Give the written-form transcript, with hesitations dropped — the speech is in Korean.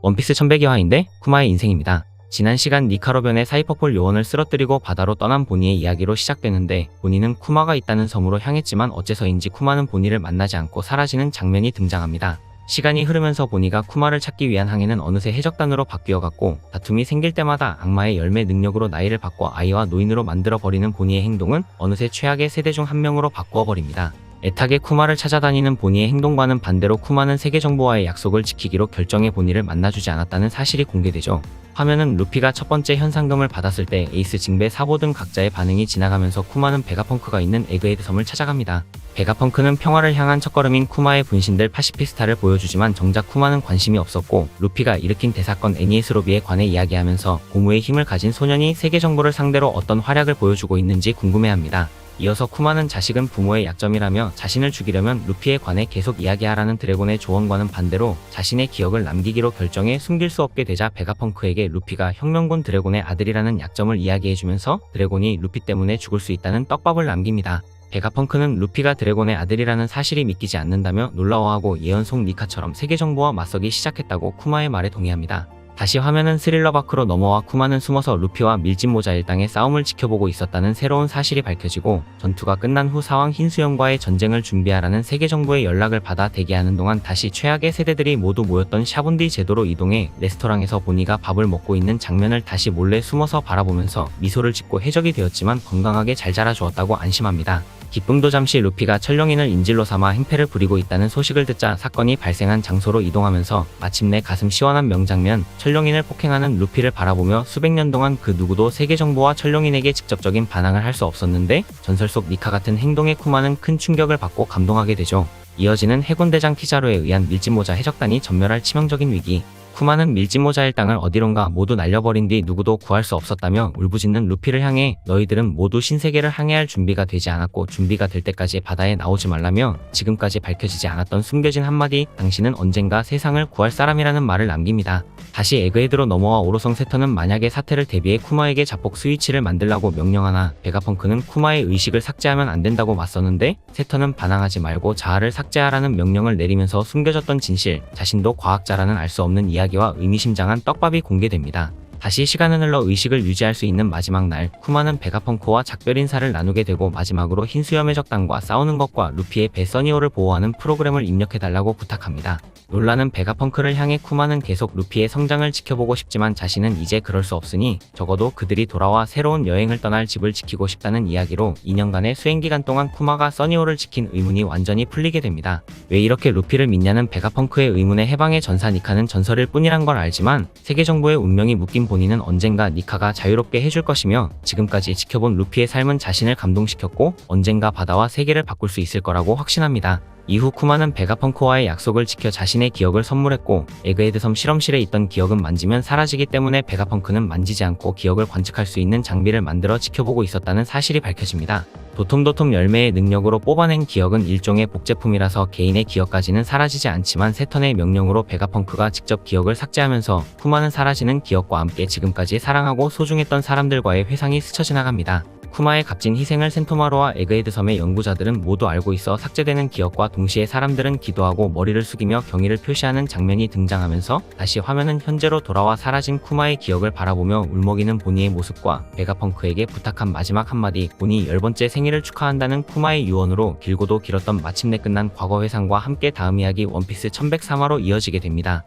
원피스 1100화인데 쿠마의 인생입니다. 지난 시간 니카로변의 사이퍼폴 요원을 쓰러뜨리고 바다로 떠난 보니의 이야기로 시작되는데, 보니는 쿠마가 있다는 섬으로 향했지만 어째서인지 쿠마는 보니를 만나지 않고 사라지는 장면이 등장합니다. 시간이 흐르면서 보니가 쿠마를 찾기 위한 항해는 어느새 해적단으로 바뀌어갔고, 다툼이 생길 때마다 악마의 열매 능력으로 나이를 바꿔 아이와 노인으로 만들어버리는 보니의 행동은 어느새 최악의 세대 중 한 명으로 바꾸어버립니다. 애타게 쿠마를 찾아다니는 보니의 행동과는 반대로 쿠마는 세계정보와의 약속을 지키기로 결정해 보니를 만나주지 않았다는 사실이 공개되죠. 화면은 루피가 첫 번째 현상금을 받았을 때 에이스, 징배, 사보 등 각자의 반응이 지나가면서 쿠마는 베가펑크가 있는 에그헤드 섬을 찾아갑니다. 베가펑크는 평화를 향한 첫걸음인 쿠마의 분신들 파시피스타를 보여주지만 정작 쿠마는 관심이 없었고, 루피가 일으킨 대사건 애니에스로비에 관해 이야기하면서 고무의 힘을 가진 소년이 세계정보를 상대로 어떤 활약을 보여주고 있는지 궁금해합니다. 이어서 쿠마는 자식은 부모의 약점이라며 자신을 죽이려면 루피에 관해 계속 이야기하라는 드래곤의 조언과는 반대로 자신의 기억을 남기기로 결정해 숨길 수 없게 되자 베가펑크에게 루피가 혁명군 드래곤의 아들이라는 약점을 이야기해주면서 드래곤이 루피 때문에 죽을 수 있다는 떡밥을 남깁니다. 베가펑크는 루피가 드래곤의 아들이라는 사실이 믿기지 않는다며 놀라워하고 예언 속 니카처럼 세계정보와 맞서기 시작했다고 쿠마의 말에 동의합니다. 다시 화면은 스릴러바크로 넘어와 쿠마는 숨어서 루피와 밀짚모자 일당의 싸움을 지켜보고 있었다는 새로운 사실이 밝혀지고, 전투가 끝난 후 사왕 흰수염과의 전쟁을 준비하라는 세계정보의 연락을 받아 대기하는 동안 다시 최악의 세대들이 모두 모였던 샤본디 제도로 이동해 레스토랑에서 보니가 밥을 먹고 있는 장면을 다시 몰래 숨어서 바라보면서 미소를 짓고 해적이 되었지만 건강하게 잘 자라주었다고 안심합니다. 기쁨도 잠시 루피가 철령인을 인질로 삼아 행패를 부리고 있다는 소식을 듣자 사건이 발생한 장소로 이동하면서 마침내 가슴 시원한 명장면, 철령인을 폭행하는 루피를 바라보며 수백 년 동안 그 누구도 세계정보와 철령인에게 직접적인 반항을 할 수 없었는데, 전설 속 니카 같은 행동에 쿠마는 큰 충격을 받고 감동하게 되죠. 이어지는 해군대장 키자로에 의한 밀짚모자 해적단이 전멸할 치명적인 위기. 쿠마는 밀짚모자 일당을 어디론가 모두 날려버린 뒤 누구도 구할 수 없었다며 울부짖는 루피를 향해 너희들은 모두 신세계를 항해할 준비가 되지 않았고 준비가 될 때까지 바다에 나오지 말라며 지금까지 밝혀지지 않았던 숨겨진 한마디, 당신은 언젠가 세상을 구할 사람이라는 말을 남깁니다. 다시 에그헤드로 넘어와 오로성 세터는 만약의 사태를 대비해 쿠마에게 자폭 스위치를 만들라고 명령하나 베가펑크는 쿠마의 의식을 삭제하면 안 된다고 맞서는데, 세터는 반항하지 말고 자아를 삭제하라는 명령을 내리면서 숨겨졌던 진실, 자신도 과학자라는 알 수 없는 이야기와 의미심장한 떡밥이 공개됩니다. 다시 시간은 흘러 의식을 유지할 수 있는 마지막 날, 쿠마는 베가펑크와 작별 인사를 나누게 되고 마지막으로 흰수염 해적단과 싸우는 것과 루피의 배 써니오를 보호하는 프로그램을 입력해달라고 부탁합니다. 놀라는 베가펑크를 향해 쿠마는 계속 루피의 성장을 지켜보고 싶지만 자신은 이제 그럴 수 없으니 적어도 그들이 돌아와 새로운 여행을 떠날 집을 지키고 싶다는 이야기로 2년간의 수행기간 동안 쿠마가 써니오를 지킨 의문이 완전히 풀리게 됩니다. 왜 이렇게 루피를 믿냐는 베가펑크의 의문에 해방의 전사 니카는 전설일 뿐이란 걸 알지만, 세계정보의 운명이 묶인 보니는 언젠가 니카가 자유롭게 해줄 것이며, 지금까지 지켜본 루피의 삶은 자신을 감동시켰고 언젠가 바다와 세계를 바꿀 수 있을 거라고 확신합니다. 이후 쿠마는 베가펑크와의 약속을 지켜 자신의 기억을 선물했고, 에그헤드 섬 실험실에 있던 기억은 만지면 사라지기 때문에 베가펑크는 만지지 않고 기억을 관측할 수 있는 장비를 만들어 지켜보고 있었다는 사실이 밝혀집니다. 도톰도톰 열매의 능력으로 뽑아낸 기억은 일종의 복제품이라서 개인의 기억까지는 사라지지 않지만 세턴의 명령으로 베가펑크가 직접 기억을 삭제하면서 쿠마는 사라지는 기억과 함께 지금까지 사랑하고 소중했던 사람들과의 회상이 스쳐 지나갑니다. 쿠마의 값진 희생을 센토마로와 에그헤드 섬의 연구자들은 모두 알고 있어 삭제되는 기억과 동시에 사람들은 기도하고 머리를 숙이며 경의를 표시하는 장면이 등장하면서 다시 화면은 현재로 돌아와 사라진 쿠마의 기억을 바라보며 울먹이는 보니의 모습과 베가펑크에게 부탁한 마지막 한마디, 보니 10번째 생일을 축하한다는 쿠마의 유언으로 길고도 길었던 마침내 끝난 과거 회상과 함께 다음 이야기 원피스 1103화로 이어지게 됩니다.